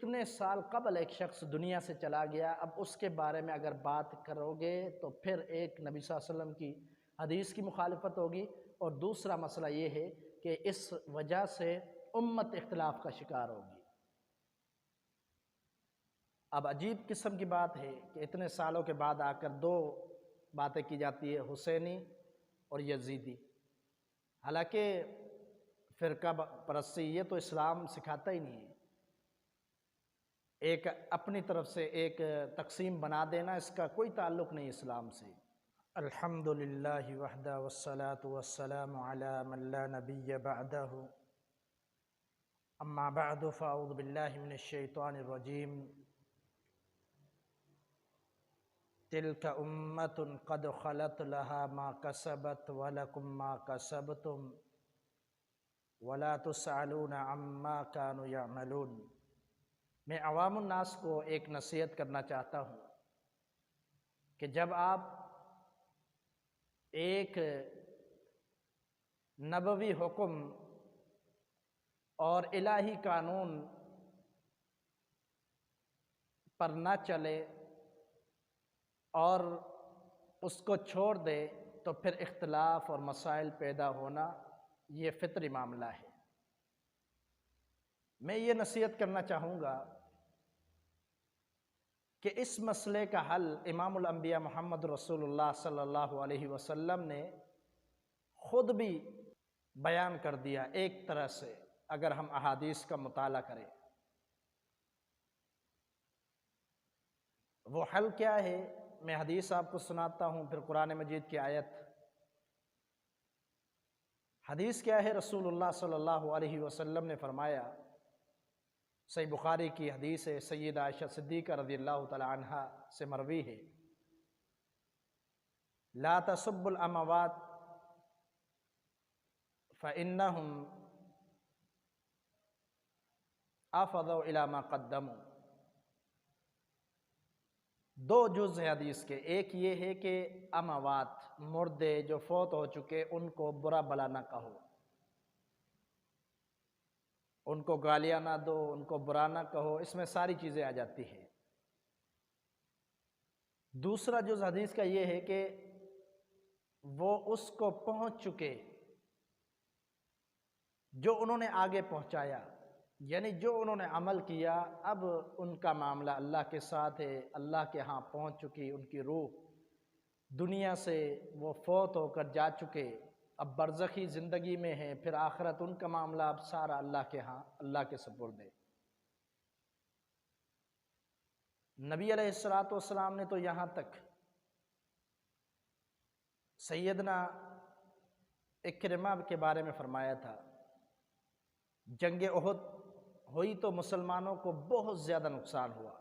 اتنے سال قبل ایک شخص دنیا سے چلا گیا، اب اس کے بارے میں اگر بات کرو گے تو پھر ایک نبی صلی اللہ علیہ وسلم کی حدیث کی مخالفت ہوگی، اور دوسرا مسئلہ یہ ہے کہ اس وجہ سے امت اختلاف کا شکار ہوگی۔ اب عجیب قسم کی بات ہے کہ اتنے سالوں کے بعد آ کر دو باتیں کی جاتی ہے، حسینی اور یزیدی۔ حالانکہ فرقہ پرستی یہ تو اسلام سکھاتا ہی نہیں ہے، ایک اپنی طرف سے ایک تقسیم بنا دینا، اس کا کوئی تعلق نہیں اسلام سے۔ الحمدللہ وحدہ والصلاة والسلام علی من لا نبی بعدہ، اما بعد فاعوذ باللہ من الشیطان الرجیم۔ تلک امۃ قد خلت لها ما کسبت ولکم ما کسبتم ولا تسألون عما كانوا يعملون۔ میں عوام الناس کو ایک نصیحت کرنا چاہتا ہوں کہ جب آپ ایک نبوی حکم اور الہی قانون پر نہ چلے اور اس کو چھوڑ دے تو پھر اختلاف اور مسائل پیدا ہونا یہ فطری معاملہ ہے۔ میں یہ نصیحت کرنا چاہوں گا کہ اس مسئلے کا حل امام الانبیاء محمد رسول اللہ صلی اللہ علیہ وسلم نے خود بھی بیان کر دیا ایک طرح سے، اگر ہم احادیث کا مطالعہ کریں۔ وہ حل کیا ہے؟ میں حدیث آپ کو سناتا ہوں، پھر قرآن مجید کی آیت۔ حدیث کیا ہے؟ رسول اللہ صلی اللہ علیہ وسلم نے فرمایا، صحیح بخاری کی حدیث ہے، سیدہ عائشہ صدیقہ رضی اللہ تعالی عنہا سے مروی ہے، لا تسبوا الاموات فإنهم افضوا الى ما قدموا۔ دو جز ہے حدیث کے، ایک یہ ہے کہ اموات، مردے جو فوت ہو چکے، ان کو برا بلا نہ کہو، ان کو گالیاں نہ دو، ان کو برا نہ کہو، اس میں ساری چیزیں آ جاتی ہیں۔ دوسرا جز حدیث کا یہ ہے کہ وہ اس کو پہنچ چکے جو انہوں نے آگے پہنچایا، یعنی جو انہوں نے عمل کیا، اب ان کا معاملہ اللہ کے ساتھ ہے، اللہ کے ہاں پہنچ چکی ان کی روح دنیا سے، وہ فوت ہو کر جا چکے، اب برزخی زندگی میں ہیں، پھر آخرت ان کا معاملہ اب سارا اللہ کے ہاں، اللہ کے سپرد ہے۔ نبی علیہ السلام نے تو یہاں تک سیدنا اکرمہ کے بارے میں فرمایا تھا، جنگ احد ہوئی تو مسلمانوں کو بہت زیادہ نقصان ہوا۔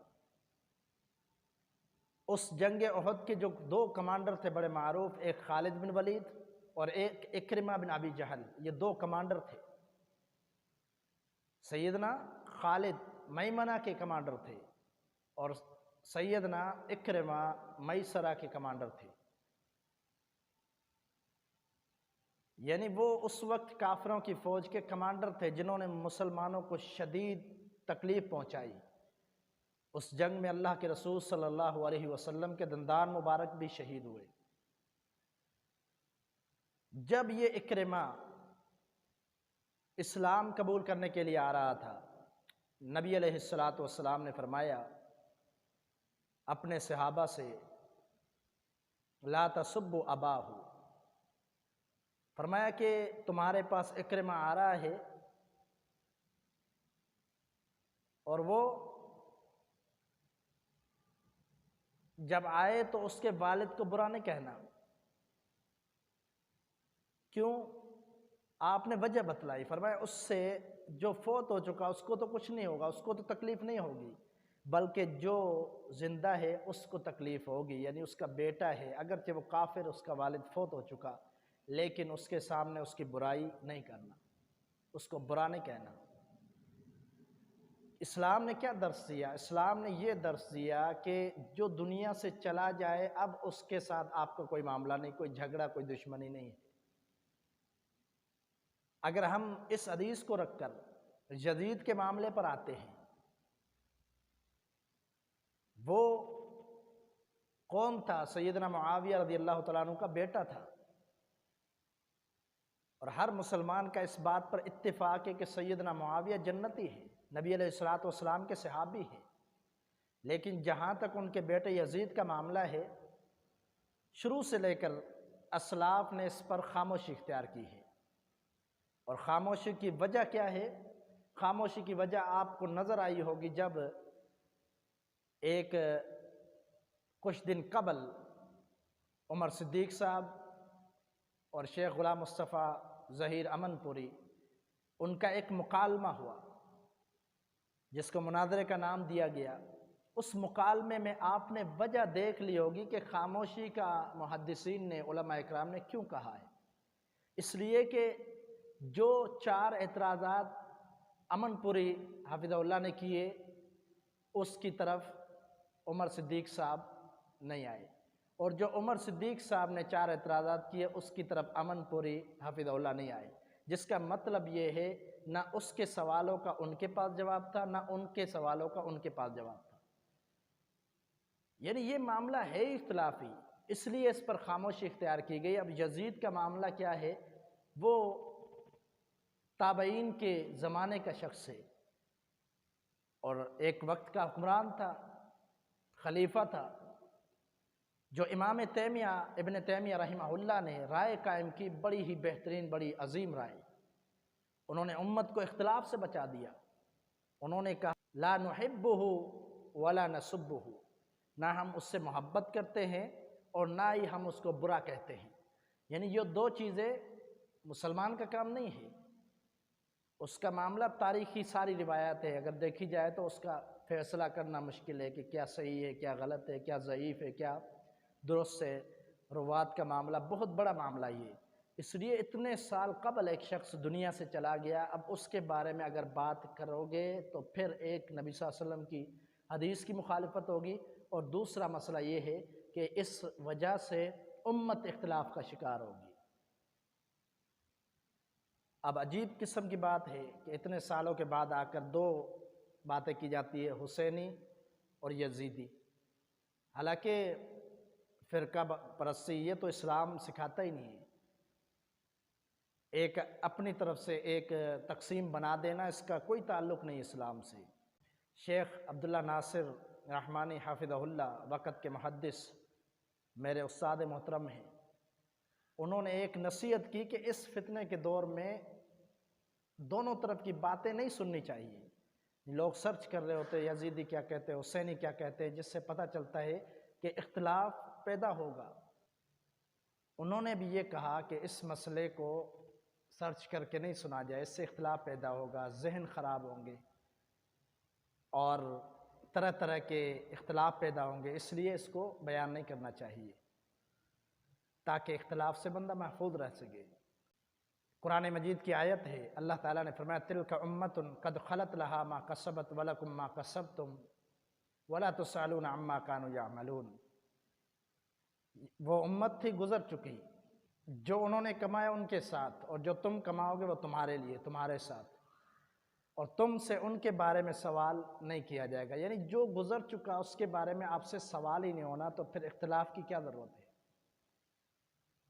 اس جنگ احد کے جو دو کمانڈر تھے بڑے معروف، ایک خالد بن ولید اور ایک اکرمہ بن ابی جہل، یہ دو کمانڈر تھے۔ سیدنا خالد میمنہ کے کمانڈر تھے اور سیدنا اکرمہ میسرہ کے کمانڈر تھے، یعنی وہ اس وقت کافروں کی فوج کے کمانڈر تھے جنہوں نے مسلمانوں کو شدید تکلیف پہنچائی۔ اس جنگ میں اللہ کے رسول صلی اللہ علیہ وسلم کے دندان مبارک بھی شہید ہوئے۔ جب یہ اکرمہ اسلام قبول کرنے کے لیے آ رہا تھا، نبی علیہ السلام نے فرمایا اپنے صحابہ سے، لا تسبوا اباہ، فرمایا کہ تمہارے پاس اکرمہ آ رہا ہے اور وہ جب آئے تو اس کے والد کو برا نہیں کہنا۔ کیوں؟ آپ نے وجہ بتلائی، فرمایا اس سے جو فوت ہو چکا اس کو تو کچھ نہیں ہوگا، اس کو تو تکلیف نہیں ہوگی، بلکہ جو زندہ ہے اس کو تکلیف ہوگی، یعنی اس کا بیٹا ہے، اگرچہ وہ کافر، اس کا والد فوت ہو چکا، لیکن اس کے سامنے اس کی برائی نہیں کرنا، اس کو برا نہیں کہنا۔ اسلام نے کیا درس دیا؟ اسلام نے یہ درس دیا کہ جو دنیا سے چلا جائے اب اس کے ساتھ آپ کا کوئی معاملہ نہیں، کوئی جھگڑا، کوئی دشمنی نہیں ہے۔ اگر ہم اس حدیث کو رکھ کر یزید کے معاملے پر آتے ہیں کون تھا؟ سیدنا معاویہ رضی اللہ تعالیٰ عنہ کا بیٹا تھا، اور ہر مسلمان کا اس بات پر اتفاق ہے کہ سیدنا معاویہ جنتی ہے، نبی علیہ الصلوۃ والسلام کے صحابی ہیں۔ لیکن جہاں تک ان کے بیٹے یزید کا معاملہ ہے، شروع سے لے کر اسلاف نے اس پر خاموشی اختیار کی ہے۔ اور خاموشی کی وجہ کیا ہے؟ خاموشی کی وجہ آپ کو نظر آئی ہوگی جب ایک کچھ دن قبل عمر صدیق صاحب اور شیخ غلام مصطفیٰ ظہیر امن پوری، ان کا ایک مکالمہ ہوا جس کو مناظرے کا نام دیا گیا۔ اس مکالمے میں آپ نے وجہ دیکھ لی ہوگی کہ خاموشی کا محدثین نے، علماء اکرام نے کیوں کہا ہے۔ اس لیے کہ جو 4 اعتراضات امن پوری حافظہ اللہ نے کیے، اس کی طرف عمر صدیق صاحب نہیں آئے، اور جو عمر صدیق صاحب نے 4 اعتراضات کیے، اس کی طرف امن پوری حافظہ اللہ نہیں آئے، جس کا مطلب یہ ہے نہ اس کے سوالوں کا ان کے پاس جواب تھا، نہ ان کے سوالوں کا ان کے پاس جواب تھا۔ یعنی یہ معاملہ ہے اختلافی، اس لیے اس پر خاموشی اختیار کی گئی۔ اب یزید کا معاملہ کیا ہے؟ وہ تابعین کے زمانے کا شخص ہے، اور ایک وقت کا حکمران تھا، خلیفہ تھا، جو امام تیمیہ ابن تیمیہ رحمہ اللہ نے رائے قائم کی، بڑی ہی بہترین، بڑی عظیم رائے۔ انہوں نے امت کو اختلاف سے بچا دیا۔ انہوں نے کہا لا نحبہ ولا نسبہ، نہ ہم اس سے محبت کرتے ہیں اور نہ ہی ہم اس کو برا کہتے ہیں۔ یعنی یہ 2 چیزیں مسلمان کا کام نہیں ہے۔ اس کا معاملہ تاریخی ساری روایات ہے، اگر دیکھی جائے تو اس کا فیصلہ کرنا مشکل ہے کہ کیا صحیح ہے، کیا غلط ہے، کیا ضعیف ہے، کیا درست ہے۔ روات کا معاملہ بہت بڑا معاملہ یہ، اس لیے اتنے سال قبل ایک شخص دنیا سے چلا گیا، اب اس کے بارے میں اگر بات کرو گے تو پھر ایک نبی صلی اللہ علیہ وسلم کی حدیث کی مخالفت ہوگی، اور دوسرا مسئلہ یہ ہے کہ اس وجہ سے امت اختلاف کا شکار ہوگی۔ اب عجیب قسم کی بات ہے کہ اتنے سالوں کے بعد آ کر 2 باتیں کی جاتی ہے، حسینی اور یزیدی۔ حالانکہ فرقہ پرستی یہ تو اسلام سکھاتا ہی نہیں ہے۔ ایک اپنی طرف سے ایک تقسیم بنا دینا، اس کا کوئی تعلق نہیں اسلام سے۔ شیخ عبداللہ ناصر رحمانی حافظہ اللہ، وقت کے محدث، میرے استاد محترم ہیں، انہوں نے ایک نصیحت کی کہ اس فتنے کے دور میں دونوں طرف کی باتیں نہیں سننی چاہیے۔ لوگ سرچ کر رہے ہوتے ہیں یزیدی کیا کہتے ہیں، حسینی کیا کہتے ہیں، جس سے پتہ چلتا ہے کہ اختلاف پیدا ہوگا۔ انہوں نے بھی یہ کہا کہ اس مسئلے کو سرچ کر کے نہیں سنا جائے، اس سے اختلاف پیدا ہوگا، ذہن خراب ہوں گے اور طرح طرح کے اختلاف پیدا ہوں گے، اس لیے اس کو بیان نہیں کرنا چاہیے تاکہ اختلاف سے بندہ محفوظ رہ سکے۔ قرآن مجید کی آیت ہے، اللہ تعالیٰ نے فرمایا تلک امۃ قد خلت لہا ما کسبت ولکم ما کسبتم ولا تسألون عما کانوا یعملون۔ وہ امت تھی گزر چکی، جو انہوں نے کمایا ان کے ساتھ، اور جو تم کماؤ گے وہ تمہارے لیے، تمہارے ساتھ، اور تم سے ان کے بارے میں سوال نہیں کیا جائے گا۔ یعنی جو گزر چکا اس کے بارے میں آپ سے سوال ہی نہیں ہونا، تو پھر اختلاف کی کیا ضرورت ہے؟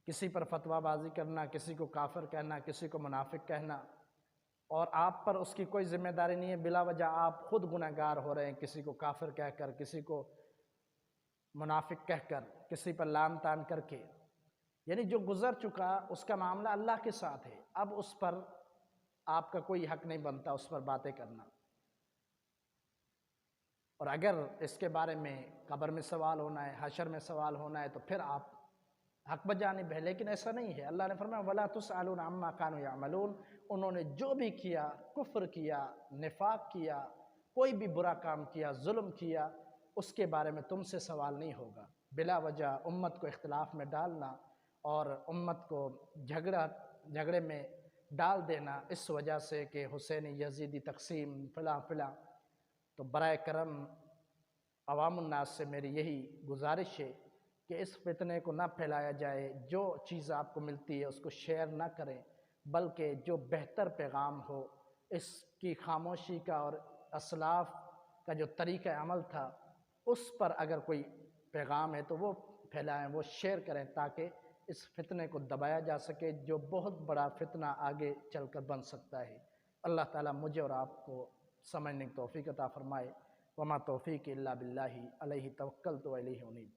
کسی پر فتویٰ بازی کرنا، کسی کو کافر کہنا، کسی کو منافق کہنا، اور آپ پر اس کی کوئی ذمہ داری نہیں ہے، بلا وجہ آپ خود گنہگار ہو رہے ہیں، کسی کو کافر کہہ کر، کسی کو منافق کہہ کر، کسی پر لان تان کر کے۔ یعنی جو گزر چکا اس کا معاملہ اللہ کے ساتھ ہے، اب اس پر آپ کا کوئی حق نہیں بنتا اس پر باتیں کرنا۔ اور اگر اس کے بارے میں قبر میں سوال ہونا ہے، حشر میں سوال ہونا ہے، تو پھر آپ حق بجانب ہے، لیکن ایسا نہیں ہے۔ اللہ نے فرمایا وَلَا تُسْأَلُونَ عَمَّا كَانُوا يَعْمَلُونَ، انہوں نے جو بھی کیا، کفر کیا، نفاق کیا، کوئی بھی برا کام کیا، ظلم کیا، اس کے بارے میں تم سے سوال نہیں ہوگا۔ بلا وجہ امت کو اختلاف میں ڈالنا اور امت کو جھگڑے میں ڈال دینا اس وجہ سے کہ حسینی یزیدی تقسیم فلاں فلاں، تو برائے کرم عوام الناس سے میری یہی گزارش ہے کہ اس فتنے کو نہ پھیلایا جائے، جو چیز آپ کو ملتی ہے اس کو شیئر نہ کریں، بلکہ جو بہتر پیغام ہو اس کی خاموشی کا اور اسلاف کا جو طریقہ عمل تھا اس پر اگر کوئی پیغام ہے تو وہ پھیلائیں، وہ شیئر کریں، تاکہ اس فتنے کو دبایا جا سکے جو بہت بڑا فتنہ آگے چل کر بن سکتا ہے۔ اللہ تعالیٰ مجھے اور آپ کو سمجھنے کی توفیق عطا فرمائے۔ وما توفیق الا باللہ، علیہ توکلت و الیہ انیب۔